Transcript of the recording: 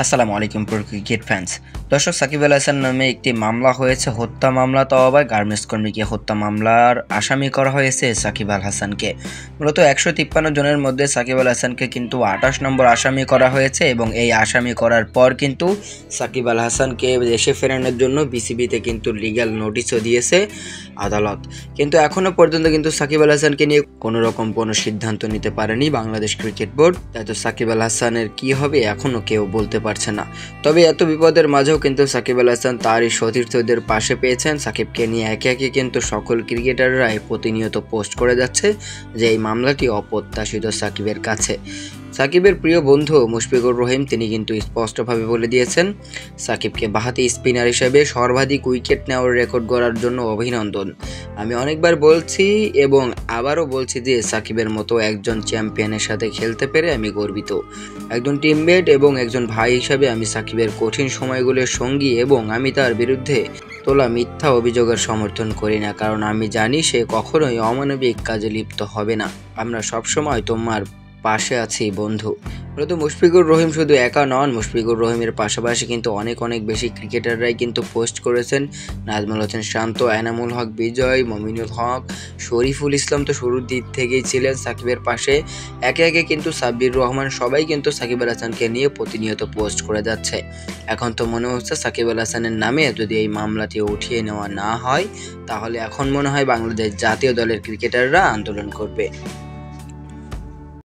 আসসালামু আলাইকুম cricket fans. দর্শক, সাকিব আল হাসান নামে একটি মামলা হয়েছে, হত্যা মামলা, তাও আবার গার্মেন্টস কর্মীকে হত্যা মামলার আসামি করা হয়েছে সাকিব আল হাসানকে। মূলত 153 জনের মধ্যে সাকিব আল হাসানকে কিন্তু 28 নম্বর আসামি করা হয়েছে এবং এই আসামি করার পর কিন্তু সাকিব আল হাসানকে দেশে ফেরানোর জন্য বিসিবিতে কিন্তু লিগ্যাল নোটিশও দিয়েছে আদালত। কিন্তু এখনও পর্যন্ত কিন্তু সাকিব আল হাসানকে নিয়ে কোনো রকম কোনো সিদ্ধান্ত নিতে পারেনি বাংলাদেশ ক্রিকেট বোর্ড। তাই তো সাকিব আল হাসানের কী হবে এখনও কেউ বলতে পারছে না। তবে এত বিপদের মাঝেও কিন্তু সাকিব আল হাসান তারই সতীর্থদের পাশে পেয়েছেন। সাকিবকে নিয়ে একে একে কিন্তু সকল ক্রিকেটাররাই প্রতিনিয়ত পোস্ট করে যাচ্ছে যে এই মামলাটি অপ্রত্যাশিত সাকিবের কাছে। সাকিবের প্রিয় বন্ধু মুশফিকুর রহিম তিনি কিন্তু স্পষ্টভাবে বলে দিয়েছেন সাকিবকে বাঁহাতি স্পিনার হিসেবে সর্বাধিক উইকেট নেওয়ার রেকর্ড গড়ার জন্য অভিনন্দন। আমি অনেকবার বলছি এবং আবারও বলছি যে সাকিবের মতো একজন চ্যাম্পিয়নের সাথে খেলতে পেরে আমি গর্বিত। একজন টিমমেট এবং একজন ভাই হিসাবে আমি সাকিবের কঠিন সময়গুলোর সঙ্গী এবং আমি তার বিরুদ্ধে তোলা মিথ্যা অভিযোগের সমর্থন করি না, কারণ আমি জানি সে কখনোই অমানবিক কাজে লিপ্ত হবে না। আমরা সবসময় তোমার পাশে আছি বন্ধু। মূলত মুশফিকুর রহিম শুধু একা নন, মুশফিকুর রহিমের পাশাপাশি কিন্তু অনেক বেশি ক্রিকেটাররাই কিন্তু পোস্ট করেছেন। নাজমুল হোসেন শান্ত, এনামুল হক বিজয়, মমিনুল হক, শরীফুল ইসলাম তো শুরুর দিক থেকেই ছিলেন সাকিবের পাশে। একে একে কিন্তু সাব্বির রহমান সবাই কিন্তু সাকিব আল হাসানকে নিয়ে প্রতিনিয়ত পোস্ট করে যাচ্ছে। এখন তো মনে হচ্ছে সাকিব আল হাসানের নামে যদি এই মামলাটি উঠিয়ে নেওয়া না হয় তাহলে এখন মনে হয় বাংলাদেশ জাতীয় দলের ক্রিকেটাররা আন্দোলন করবে।